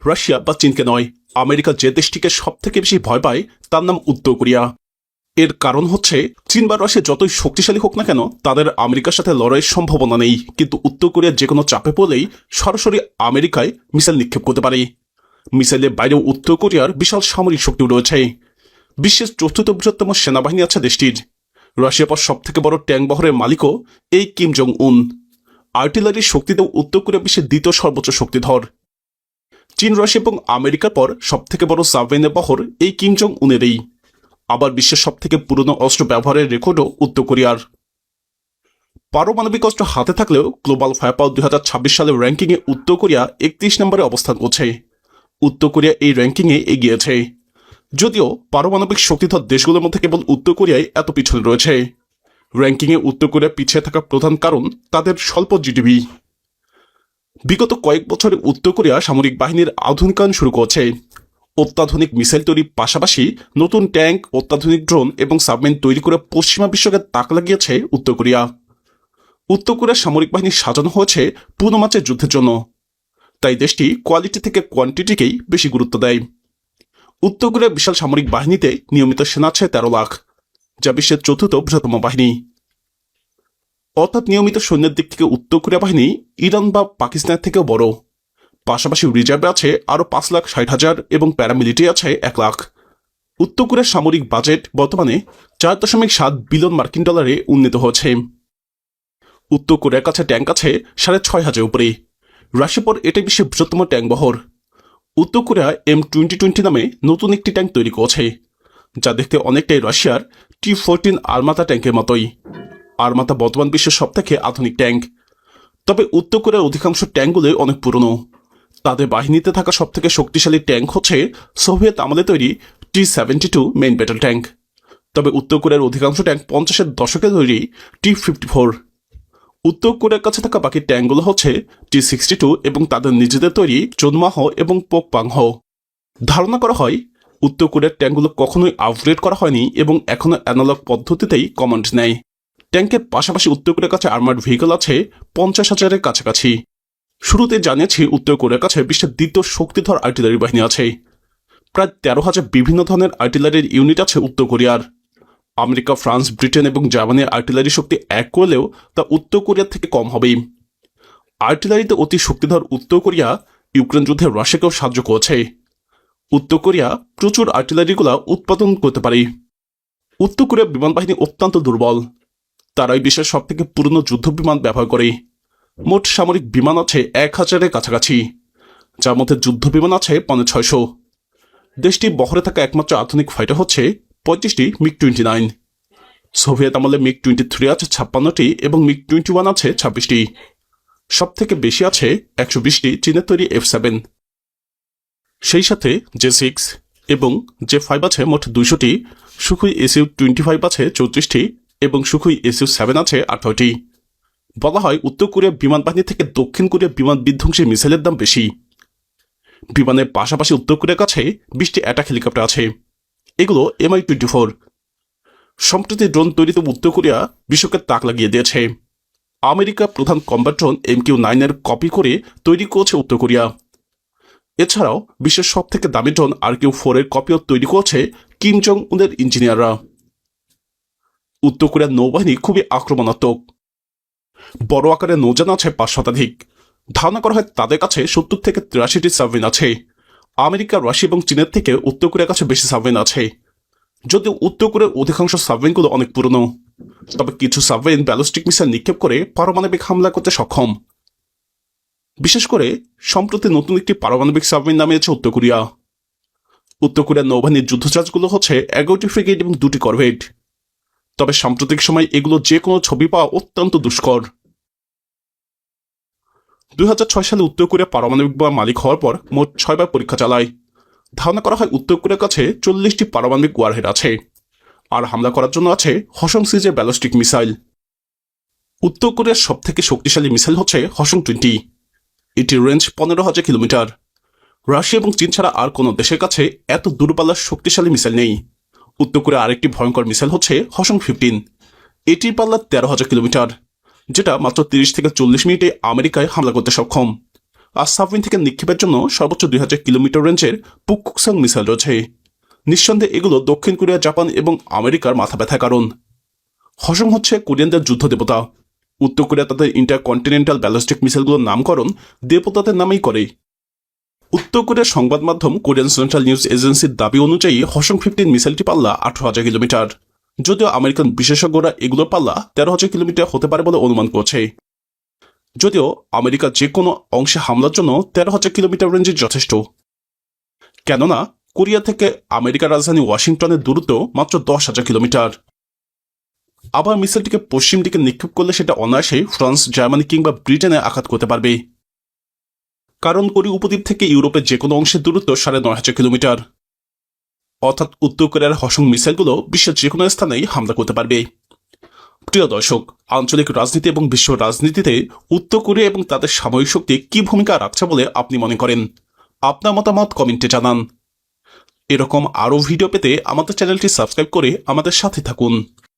Russia বা চীনকে নয়, আমেরিকা যে দেশটিকে সবথেকে বেশি ভয় পায় তার নাম উত্তর কোরিয়া। এর কারণ হচ্ছে চীন বা রাশিয়া যতই শক্তিশালী হোক না কেন তাদের আমেরিকার সাথে লড়াইয়ের সম্ভাবনা নেই, কিন্তু উত্তর কোরিয়া যে কোনো চাপে পড়লেই সরাসরি আমেরিকায় মিসাইল নিক্ষেপ করতে পারে। মিসাইলের বাইরেও উত্তর কোরিয়ার বিশাল সামরিক শক্তি রয়েছে। বিশ্বের চতুর্থ বৃহত্তম সেনাবাহিনী আছে দেশটির। রাশিয়ার পর সবথেকে বড় ট্যাঙ্ক বহরের মালিকও এই কিম জং উন। আর্টিলারির শক্তিতেও উত্তর কোরিয়া বিশ্বের দ্বিতীয় সর্বোচ্চ শক্তিধর। চীন, রাশিয়া এবং আমেরিকার পর সবথেকে বড় সাবমেরিনের বহর এই কিম জং উনেরই। আবার বিশ্বের সবথেকে পুরনো অস্ত্র ব্যবহারের রেকর্ডও উত্তর কোরিয়ার। পারমাণবিক অস্ত্র হাতে থাকলেও গ্লোবাল ফায়ার পাওয়ার 2026 সালের র্যাঙ্কিংয়ে উত্তর কোরিয়া 31 নম্বরে অবস্থান করছে। উত্তর কোরিয়া এই র্যাঙ্কিংয়ে এগিয়েছে, যদিও পারমাণবিক শক্তিধর দেশগুলোর মধ্যে কেবল উত্তর কোরিয়ায় এত পিছনে রয়েছে। র্যাঙ্কিংয়ে উত্তর কোরিয়া পিছিয়ে থাকার প্রধান কারণ তাদের স্বল্প জিডিপি। বিগত কয়েক বছরে উত্তর কোরিয়া সামরিক বাহিনীর আধুনিকায়ন শুরু করছে। অত্যাধুনিক মিসাইল তৈরির পাশাপাশি নতুন ট্যাঙ্ক, অত্যাধুনিক ড্রোন এবং সাবমেরিন তৈরি করে পশ্চিমা বিশ্বকে তাক লাগিয়েছে উত্তর কোরিয়া। উত্তর কোরিয়ার সামরিক বাহিনী সাজানো হয়েছে পূর্ণমাত্রার যুদ্ধের জন্য, তাই দেশটি কোয়ালিটি থেকে কোয়ান্টিটিকেই বেশি গুরুত্ব দেয়। উত্তর কোরিয়ার বিশাল সামরিক বাহিনীতে নিয়মিত সেনা আছে 13 লাখ, যা বিশ্বের চতুর্থ বৃহত্তম বাহিনী। অর্থাৎ নিয়মিত সৈন্যের দিক থেকে উত্তর কোরিয়া বাহিনী ইরান বা পাকিস্তানের থেকেও বড়। পাশাপাশি রিজার্ভে আছে আরও 5,60,000 এবং প্যারামিলিটারি আছে 1 লাখ। উত্তর কোরিয়ার সামরিক বাজেট বর্তমানে $4.7 বিলিয়ন উন্নীত হয়েছে। উত্তর কোরিয়ার কাছে ট্যাঙ্ক আছে 6,500 উপরে। রাশিয়ার পর এটাই বিশ্বের বৃহত্তম ট্যাঙ্ক বহর। উত্তর কোরিয়া M2020 নামে নতুন একটি ট্যাঙ্ক তৈরি করছে, যা দেখতে অনেকটাই রাশিয়ার T-14 আর্মাতা ট্যাঙ্কের মতোই। আর্মাতা বর্তমান বিশ্বের সবথেকে আধুনিক ট্যাঙ্ক। তবে উত্তর কোরিয়ার অধিকাংশ ট্যাঙ্কগুলোই অনেক পুরনো। তাদের বাহিনীতে থাকা সবথেকে শক্তিশালী ট্যাঙ্ক হচ্ছে সোভিয়েত আমলে তৈরি T-72 মেইন ব্যাটল ট্যাঙ্ক। তবে উত্তর কোরিয়ার অধিকাংশ ট্যাঙ্ক 50-এর দশকে তৈরি T-54। উত্তর কোরিয়ার কাছে থাকা বাকি ট্যাঙ্কগুলো হচ্ছে T-62 এবং তাদের নিজেদের তৈরি চোনমাহ এবং পোকপাংহ। ধারণা করা হয় উত্তর কোরিয়ার ট্যাঙ্কগুলো কখনোই আপগ্রেড করা হয়নি এবং এখনও অ্যানালগ পদ্ধতিতেই কমান্ড নেয়। ট্যাঙ্কের পাশাপাশি উত্তর কোরিয়ার কাছে আর্মার্ড ভেহিকল আছে 50,000-এর কাছাকাছি। শুরুতে জানিয়েছি উত্তর কোরিয়ার কাছে বিশ্বের দ্বিতীয় শক্তিধর আর্টিলারি বাহিনী আছে। প্রায় 13,000 বিভিন্ন ধরনের আর্টিলারির ইউনিট আছে উত্তর কোরিয়ার। আমেরিকা, ফ্রান্স, ব্রিটেন এবং জার্মানির আর্টিলারি শক্তি এক করলেও তা উত্তর কোরিয়ার থেকে কম হবেই। আর্টিলারিতে অতি শক্তিধর উত্তর কোরিয়া ইউক্রেন যুদ্ধে রাশিয়াকেও সাহায্য করেছে। উত্তর কোরিয়া প্রচুর আর্টিলারিগুলা উৎপাদন করতে পারে। উত্তর কোরিয়ার বিমান বাহিনী অত্যন্ত দুর্বল। তারাই বিশ্বের সবথেকে পুরনো যুদ্ধ বিমান ব্যবহার করে। মোট সামরিক বিমান আছে 1,000-এর কাছাকাছি, যার মধ্যে যুদ্ধ বিমান আছে 650। দেশটি বহরে থাকা একমাত্র আধুনিক ফাইটার হচ্ছে 35টি MiG-29। সোভিয়েত আমলে MiG-23 আছে 56টি এবং MiG-21 আছে 26টি। সবথেকে বেশি আছে 120টি চীনের তৈরি F-7। সেই সাথে J-6 এবং J-5 আছে মোট 200টি, সুখোই Su-25 আছে 34টি এবং সুখোই Su-7 আছে 18টি। বলা হয় উত্তর কোরিয়ার বিমান বাহিনী থেকে দক্ষিণ কোরিয়ার বিমান বিধ্বংসী মিসাইলের দাম বেশি। বিমানের পাশাপাশি উত্তর কোরিয়ার কাছে 20টি অ্যাটাক হেলিকপ্টার আছে, এগুলো Mi-24। সম্প্রতি ড্রোন তৈরিতে উত্তর কোরিয়া বিশ্বকে তাক লাগিয়ে দিয়েছে। আমেরিকা প্রধান কম্ব্যাট ড্রোন MQ-9-এর কপি করে তৈরি করেছে উত্তর কোরিয়া। এছাড়াও বিশ্বের সবথেকে দামি ড্রোন RQ-4-এর কপিও তৈরি করেছে কিম জং উনের ইঞ্জিনিয়াররা। উত্তর কোরিয়ার নৌবাহিনী খুবই আক্রমণাত্মক। বড় আকারের নৌযান আছে 5 শতাধিক। ধারণা করা হয় তাদের কাছে 70 থেকে 83টি সাবমেরিন আছে। আমেরিকা, রাশিয়া এবং চীনের থেকে উত্তর কোরিয়ার কাছে বেশি সাবমেরিন আছে। যদিও উত্তর কোরিয়ার অধিকাংশ সাবমেরিনগুলো অনেক পুরনো, তবে কিছু সাবমেরিন ব্যালিস্টিক মিসাইল নিক্ষেপ করে পারমাণবিক হামলা করতে সক্ষম। বিশেষ করে সম্প্রতি নতুন একটি পারমাণবিক সাবমেরিন নামিয়েছে উত্তর কোরিয়া। উত্তর কোরিয়ার নৌবাহিনীর যুদ্ধজাহাজগুলো হচ্ছে 11টি ফ্রিগেট এবং 2টি করভেট। তবে সাম্প্রতিক সময় এগুলো যে কোনো ছবি পাওয়া অত্যন্ত দুষ্কর। 2006 সালে উত্তর কোরিয়া পারমাণবিক বোমার মালিক হওয়ার পর মোট 6 বার পরীক্ষা চালায়। ধারণা করা হয় উত্তর কোরিয়ার কাছে 40টি পারমাণবিক ওয়ারহেড আছে, আর হামলা করার জন্য আছে হসং সিরিজের ব্যালিস্টিক মিসাইল। উত্তর কোরিয়ার সবথেকে শক্তিশালী মিসাইল হচ্ছে হসং-20। এটির রেঞ্জ 15,000 কিলোমিটার। রাশিয়া এবং চীন ছাড়া আর কোনো দেশের কাছে এত দূরপাল্লার শক্তিশালী মিসাইল নেই। উত্তর কোরিয়ার আরেকটি ভয়ঙ্কর মিসাইল হচ্ছে হসং-15। এটির পাল্লা 13,000 কিলোমিটার, যেটা মাত্র 30 থেকে 40 মিনিটে আমেরিকায় হামলা করতে সক্ষম। আর সাবমেরিন থেকে নিক্ষেপের জন্য সর্বোচ্চ 2000 কিলোমিটার রেঞ্জের পুককুকসাং মিসাইল রয়েছে। নিঃসন্দেহে এগুলো দক্ষিণ কোরিয়া, জাপান এবং আমেরিকার মাথা ব্যথার কারণ। হসং হচ্ছে কোরিয়ানদের যুদ্ধ দেবতা। উত্তর কোরিয়া তাদের ইন্টারকন্টিনেন্টাল ব্যালিস্টিক মিসাইলগুলোর নামকরণ দেবতাদের নামেই করে। উত্তর কোরিয়ার সংবাদ মাধ্যম কোরিয়ান সেন্ট্রাল নিউজ এজেন্সির দাবি অনুযায়ী হসং 15 মিসাইলটি পাল্লা 18,000 কিলোমিটার, যদিও আমেরিকান বিশেষজ্ঞরা এগুলোর পাল্লা 13,000 কিলোমিটার হতে পারে বলে অনুমান করছে। যদিও আমেরিকা যে কোনো অংশে হামলার জন্য 13,000 কিলোমিটার রেঞ্জই যথেষ্ট, কেননা কোরিয়া থেকে আমেরিকার রাজধানী ওয়াশিংটনের দূরত্ব মাত্র 10,000 কিলোমিটার। আবার মিসাইলটিকে পশ্চিম দিকে নিক্ষেপ করলে সেটা অনায়াসেই ফ্রান্স, জার্মানি কিংবা ব্রিটেনে আঘাত করতে পারবে, কারণ কোরিয়া উপদ্বীপ থেকে ইউরোপের যে কোনো অংশের দূরত্ব 9,500 কিলোমিটার। অর্থাৎ উত্তর কোরিয়ার হসং মিসাইলগুলো বিশ্বের যে কোনো স্থানেই হামলা করতে পারবে। প্রিয় দর্শক, আঞ্চলিক রাজনীতি এবং বিশ্ব রাজনীতিতে উত্তর কোরিয়া এবং তাদের সামরিক শক্তি কি ভূমিকা রাখছে বলে আপনি মনে করেন? আপনার মতামত কমেন্টে জানান। এরকম আরও ভিডিও পেতে আমাদের চ্যানেলটি সাবস্ক্রাইব করে আমাদের সাথে থাকুন।